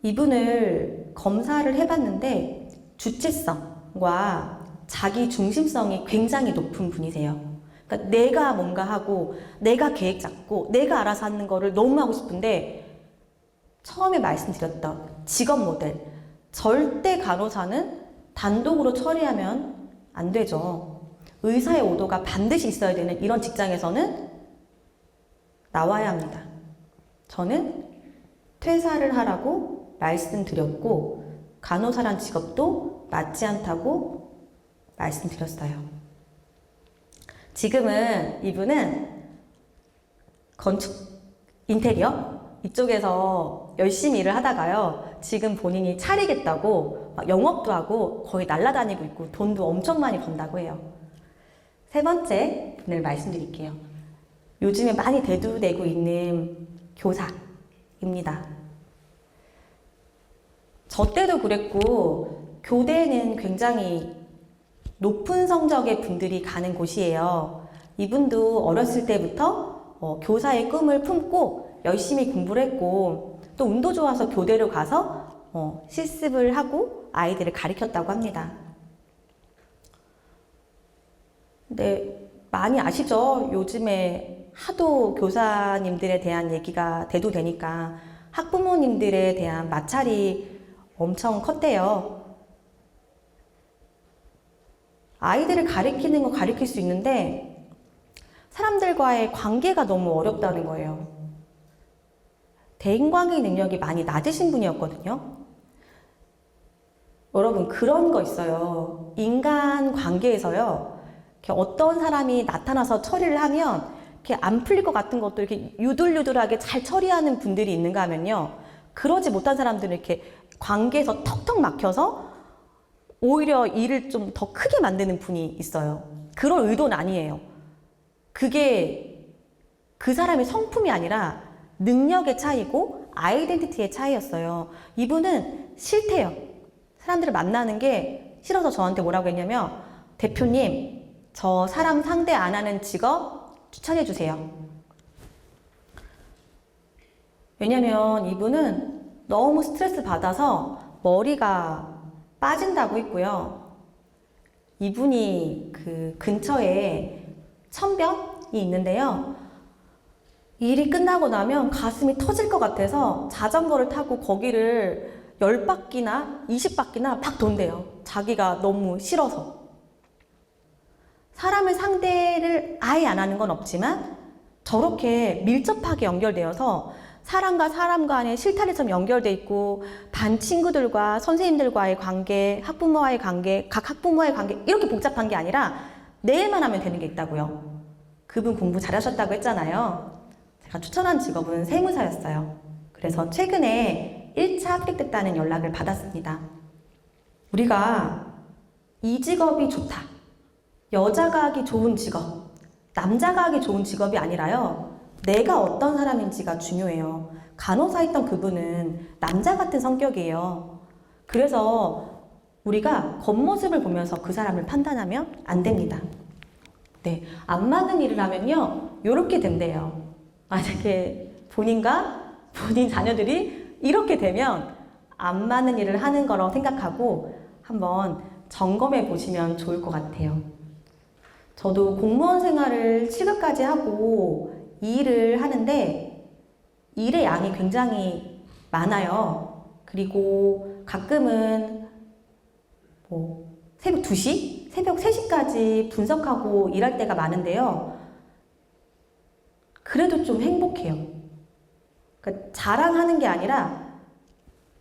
이분을 검사를 해봤는데 주체성과 자기 중심성이 굉장히 높은 분이세요. 그러니까 내가 뭔가 하고 내가 계획 잡고 내가 알아서 하는 거를 너무 하고 싶은데 처음에 말씀드렸던 직업 모델 절대 간호사는 단독으로 처리하면 안 되죠. 의사의 오도가 반드시 있어야 되는 이런 직장에서는 나와야 합니다. 저는 퇴사를 하라고 말씀드렸고 간호사란 직업도 맞지 않다고 말씀드렸어요. 지금은 이분은 건축 인테리어 이쪽에서 열심히 일을 하다가요. 지금 본인이 차리겠다고 막 영업도 하고 거의 날아다니고 있고 돈도 엄청 많이 번다고 해요. 세 번째 분을 말씀드릴게요. 요즘에 많이 대두되고 있는 교사입니다. 저 때도 그랬고 교대는 굉장히 높은 성적의 분들이 가는 곳이에요. 이분도 어렸을 때부터 교사의 꿈을 품고 열심히 공부를 했고 또 운도 좋아서 교대로 가서 실습을 하고 아이들을 가르쳤다고 합니다. 근데 많이 아시죠? 요즘에 하도 교사님들에 대한 얘기가 대두되니까 학부모님들에 대한 마찰이 엄청 컸대요. 아이들을 가르치는 거 가르칠 수 있는데 사람들과의 관계가 너무 어렵다는 거예요. 대인관계 능력이 많이 낮으신 분이었거든요. 여러분 그런 거 있어요. 인간 관계에서요. 이렇게 어떤 사람이 나타나서 처리를 하면 이렇게 안 풀릴 것 같은 것도 이렇게 유들유들하게 잘 처리하는 분들이 있는가 하면요. 그러지 못한 사람들은 이렇게 관계에서 턱턱 막혀서 오히려 일을 좀 더 크게 만드는 분이 있어요. 그런 의도는 아니에요. 그게 그 사람의 성품이 아니라 능력의 차이고 아이덴티티의 차이였어요. 이분은 싫대요. 사람들을 만나는 게 싫어서 저한테 뭐라고 했냐면 대표님, 저 사람 상대 안 하는 직업 추천해 주세요. 왜냐면 이분은 너무 스트레스 받아서 머리가 빠진다고 했고요. 이분이 그 근처에 천변이 있는데요. 일이 끝나고 나면 가슴이 터질 것 같아서 자전거를 타고 거기를 10바퀴나 20바퀴나 막 돈대요. 자기가 너무 싫어서. 사람을 상대를 아예 안 하는 건 없지만 저렇게 밀접하게 연결되어서 사람과 사람 간의 실타래처럼 연결돼 있고 반 친구들과 선생님들과의 관계, 학부모와의 관계, 각 학부모와의 관계 이렇게 복잡한 게 아니라 내 일만 하면 되는 게 있다고요. 그분 공부 잘하셨다고 했잖아요. 제가 추천한 직업은 세무사였어요. 그래서 최근에 1차 합격됐다는 연락을 받았습니다. 우리가 이 직업이 좋다. 여자가 하기 좋은 직업, 남자가 하기 좋은 직업이 아니라요. 내가 어떤 사람인지가 중요해요. 간호사 했던 그분은 남자 같은 성격이에요. 그래서 우리가 겉모습을 보면서 그 사람을 판단하면 안 됩니다. 네, 안 맞는 일을 하면요, 이렇게 된대요. 만약에 본인과 본인 자녀들이 이렇게 되면 안 맞는 일을 하는 거라고 생각하고 한번 점검해 보시면 좋을 것 같아요. 저도 공무원 생활을 7급까지 하고 이 일을 하는데 일의 양이 굉장히 많아요. 그리고 가끔은 새벽 2시? 새벽 3시까지 분석하고 일할 때가 많은데요. 그래도 좀 행복해요. 그러니까 자랑하는 게 아니라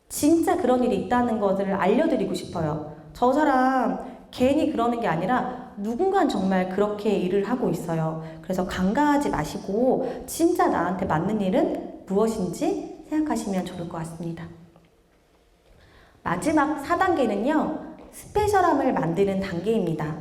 진짜 그런 일이 있다는 것을 알려드리고 싶어요. 저 사람 괜히 그러는 게 아니라 누군가는 정말 그렇게 일을 하고 있어요. 그래서 간과하지 마시고 진짜 나한테 맞는 일은 무엇인지 생각하시면 좋을 것 같습니다. 마지막 4단계는요. 스페셜함을 만드는 단계입니다.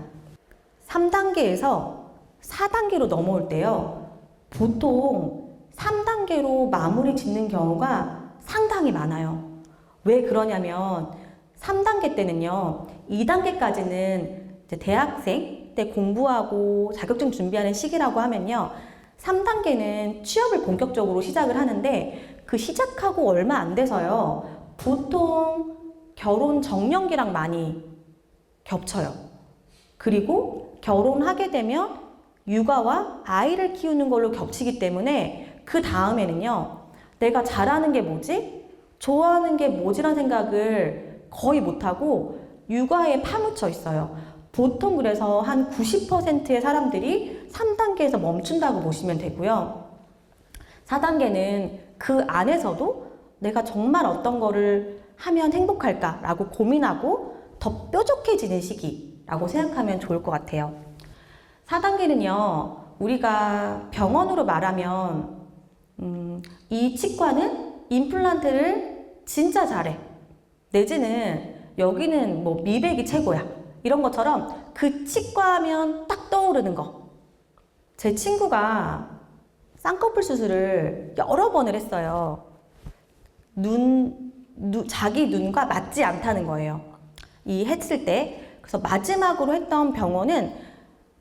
3단계에서 4단계로 넘어올 때요. 보통 3단계로 마무리 짓는 경우가 상당히 많아요. 왜 그러냐면 3단계 때는요. 2단계까지는 대학생 때 공부하고 자격증 준비하는 시기라고 하면요. 3단계는 취업을 본격적으로 시작을 하는데 그 시작하고 얼마 안 돼서요. 보통 결혼 정년기랑 많이 겹쳐요. 그리고 결혼하게 되면 육아와 아이를 키우는 걸로 겹치기 때문에 그 다음에는요. 내가 잘하는 게 뭐지? 좋아하는 게 뭐지란 생각을 거의 못하고 육아에 파묻혀 있어요. 보통 그래서 한 90%의 사람들이 3단계에서 멈춘다고 보시면 되고요. 4단계는 그 안에서도 내가 정말 어떤 거를 하면 행복할까라고 고민하고 더 뾰족해지는 시기라고 생각하면 좋을 것 같아요. 4단계는요, 우리가 병원으로 말하면 이 치과는 임플란트를 진짜 잘해. 내지는 여기는 뭐 미백이 최고야. 이런 것처럼 그 치과 하면 딱 떠오르는 거. 제 친구가 쌍꺼풀 수술을 여러 번을 했어요. 자기 눈과 맞지 않다는 거예요. 이 했을 때. 그래서 마지막으로 했던 병원은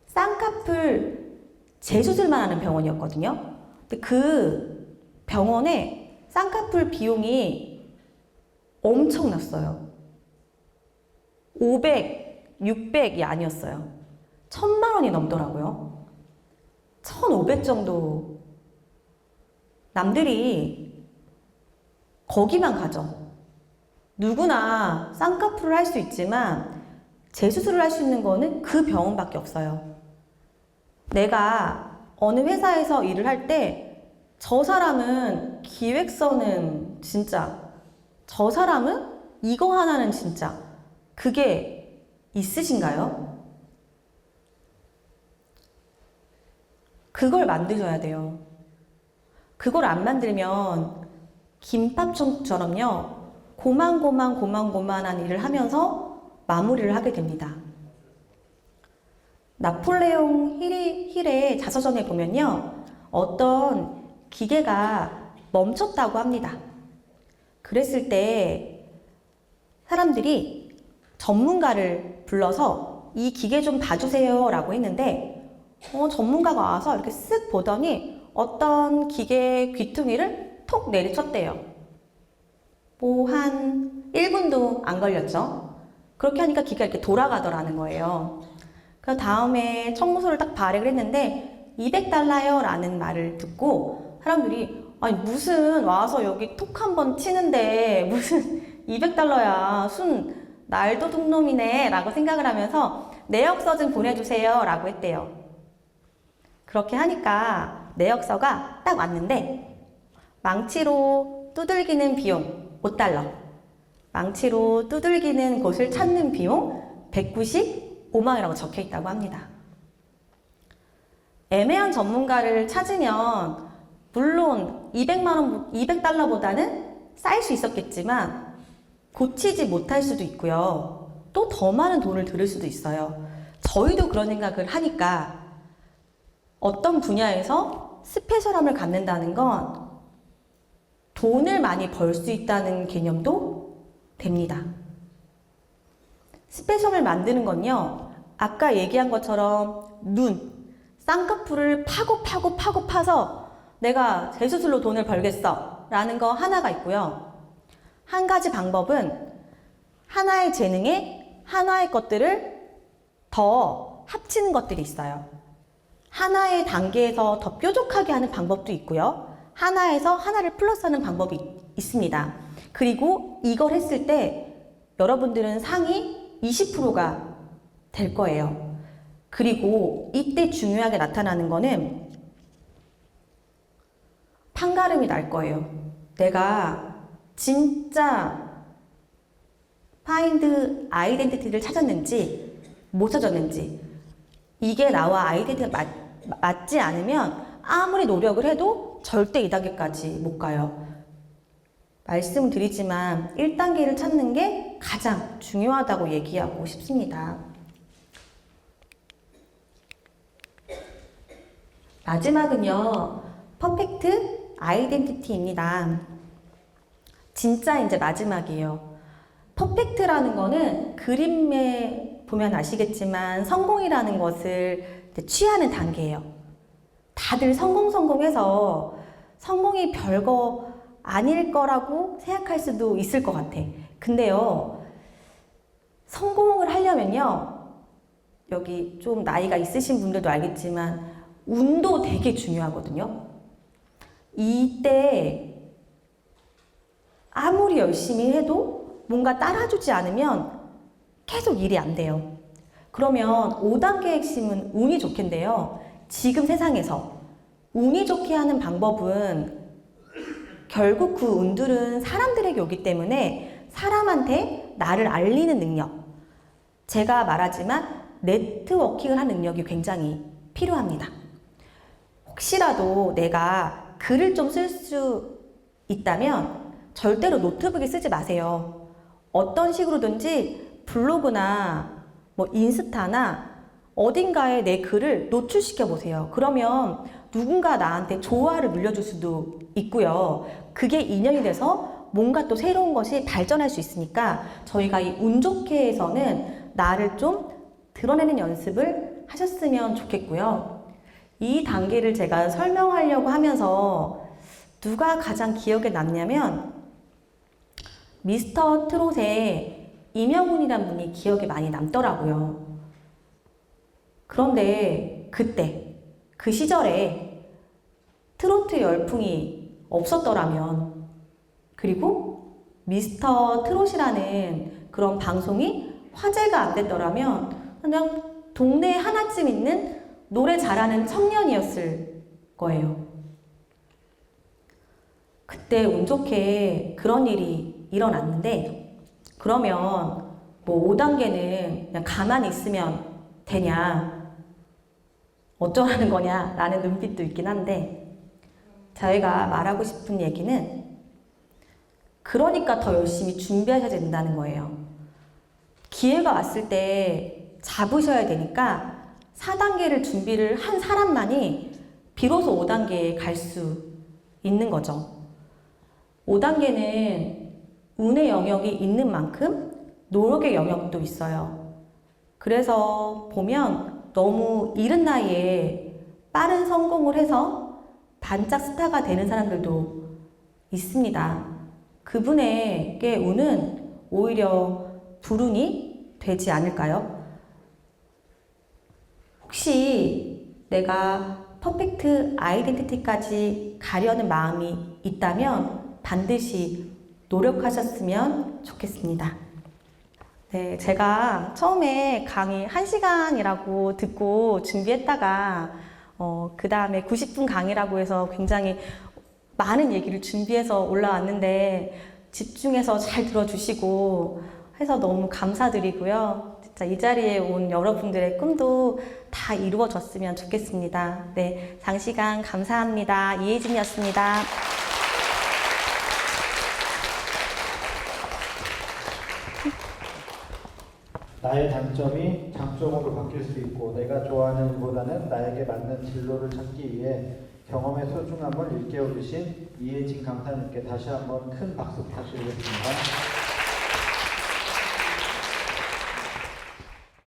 쌍꺼풀 재수술만 하는 병원이었거든요. 근데 그 병원에 쌍꺼풀 비용이 엄청났어요. 500, 600이 아니었어요. 1000만 원이 넘더라고요. 1500 정도. 남들이 거기만 가죠. 누구나 쌍꺼풀을 할 수 있지만 재수술을 할 수 있는 거는 그 병원밖에 없어요. 내가 어느 회사에서 일을 할 때 저 사람은 기획서는 진짜, 저 사람은 이거 하나는 진짜, 그게 있으신가요? 그걸 만드셔야 돼요. 그걸 안 만들면 김밥총처럼요, 고만고만한 일을 하면서 마무리를 하게 됩니다. 나폴레옹 힐의 자서전에 보면요, 어떤 기계가 멈췄다고 합니다. 그랬을 때 사람들이 전문가를 불러서 이 기계 좀 봐주세요 라고 했는데 전문가가 와서 이렇게 쓱 보더니 어떤 기계 귀퉁이를 톡 내리쳤대요. 뭐 한 1분도 안 걸렸죠. 그렇게 하니까 기계가 이렇게 돌아가더라는 거예요. 그 다음에 청소를 딱 발행을 했는데 $200요 라는 말을 듣고 사람들이 아니 무슨 와서 여기 톡 한번 치는데 무슨 $200야 순 날도둑 놈이네 라고 생각을 하면서 내역서 좀 보내주세요 라고 했대요. 그렇게 하니까 내역서가 딱 왔는데 망치로 두들기는 비용 $5, 망치로 두들기는 곳을 찾는 비용 195만 원이라고 적혀 있다고 합니다. 애매한 전문가를 찾으면 물론 200달러보다는 쌓일 수 있었겠지만 고치지 못할 수도 있고요. 또 더 많은 돈을 들일 수도 있어요. 저희도 그런 생각을 하니까 어떤 분야에서 스페셜함을 갖는다는 건 돈을 많이 벌 수 있다는 개념도 됩니다. 스페셜을 만드는 건요, 아까 얘기한 것처럼 쌍꺼풀을 파고 파서 내가 재수술로 돈을 벌겠어 라는 거 하나가 있고요. 한 가지 방법은 하나의 재능에 하나의 것들을 더 합치는 것들이 있어요. 하나의 단계에서 더 뾰족하게 하는 방법도 있고요. 하나에서 하나를 플러스하는 방법이 있습니다. 그리고 이걸 했을 때 여러분들은 상위 20%가 될 거예요. 그리고 이때 중요하게 나타나는 거는 판가름이 날 거예요. 내가 진짜 파인드 아이덴티티를 찾았는지 못 찾았는지, 이게 나와 아이덴티티가 맞지 않으면 아무리 노력을 해도 절대 2단계까지 못 가요. 말씀드리지만 1단계를 찾는 게 가장 중요하다고 얘기하고 싶습니다. 마지막은요, 퍼펙트 아이덴티티입니다. 진짜 이제 마지막이에요. 퍼펙트라는 거는 그림에 보면 아시겠지만 성공이라는 것을 취하는 단계예요. 다들 성공해서 성공이 별거 아닐 거라고 생각할 수도 있을 것 같아. 근데요, 성공을 하려면요, 여기 좀 나이가 있으신 분들도 알겠지만 운도 되게 중요하거든요. 이때 아무리 열심히 해도 뭔가 따라주지 않으면 계속 일이 안 돼요. 그러면 5단계 핵심은 운이 좋겠는데요. 지금 세상에서 운이 좋게 하는 방법은 결국 그 운들은 사람들에게 오기 때문에 사람한테 나를 알리는 능력, 제가 말하지만 네트워킹을 하는 능력이 굉장히 필요합니다. 혹시라도 내가 글을 좀 쓸 수 있다면 절대로 노트북에 쓰지 마세요. 어떤 식으로든지 블로그나 뭐 인스타나 어딘가에 내 글을 노출시켜 보세요. 그러면 누군가 나한테 좋아를 눌러줄 수도 있고요. 그게 인연이 돼서 뭔가 또 새로운 것이 발전할 수 있으니까 저희가 이 운 좋게에서는 나를 좀 드러내는 연습을 하셨으면 좋겠고요. 이 단계를 제가 설명하려고 하면서 누가 가장 기억에 남냐면 미스터 트롯의 임영웅이라는 분이 기억에 많이 남더라고요. 그런데 그때, 그 시절에 트로트 열풍이 없었더라면, 그리고 미스터 트롯이라는 그런 방송이 화제가 안 됐더라면 그냥 동네에 하나쯤 있는 노래 잘하는 청년이었을 거예요. 그때 운 좋게 그런 일이 일어났는데, 그러면 뭐 5단계는 그냥 가만히 있으면 되냐, 어쩌라는 거냐 라는 눈빛도 있긴 한데, 저희가 말하고 싶은 얘기는 그러니까 더 열심히 준비하셔야 된다는 거예요. 기회가 왔을 때 잡으셔야 되니까 4단계를 준비를 한 사람만이 비로소 5단계에 갈 수 있는 거죠. 5단계는 운의 영역이 있는 만큼 노력의 영역도 있어요. 그래서 보면 너무 이른 나이에 빠른 성공을 해서 반짝 스타가 되는 사람들도 있습니다. 그분에게 운은 오히려 불운이 되지 않을까요? 혹시 내가 퍼펙트 아이덴티티까지 가려는 마음이 있다면 반드시 노력하셨으면 좋겠습니다. 네, 제가 처음에 강의 1시간이라고 듣고 준비했다가 그 다음에 90분 강의라고 해서 굉장히 많은 얘기를 준비해서 올라왔는데 집중해서 잘 들어주시고 해서 너무 감사드리고요. 진짜 자, 이 자리에 온 여러분들의 꿈도 다 이루어졌으면 좋겠습니다. 네, 장시간 감사합니다. 이혜진이었습니다. 나의 단점이 장점으로 바뀔 수 있고 내가 좋아하는 일보다는 나에게 맞는 진로를 찾기 위해 경험의 소중함을 일깨워주신 이혜진 강사님께 다시 한번 큰 박수 부탁드리겠습니다.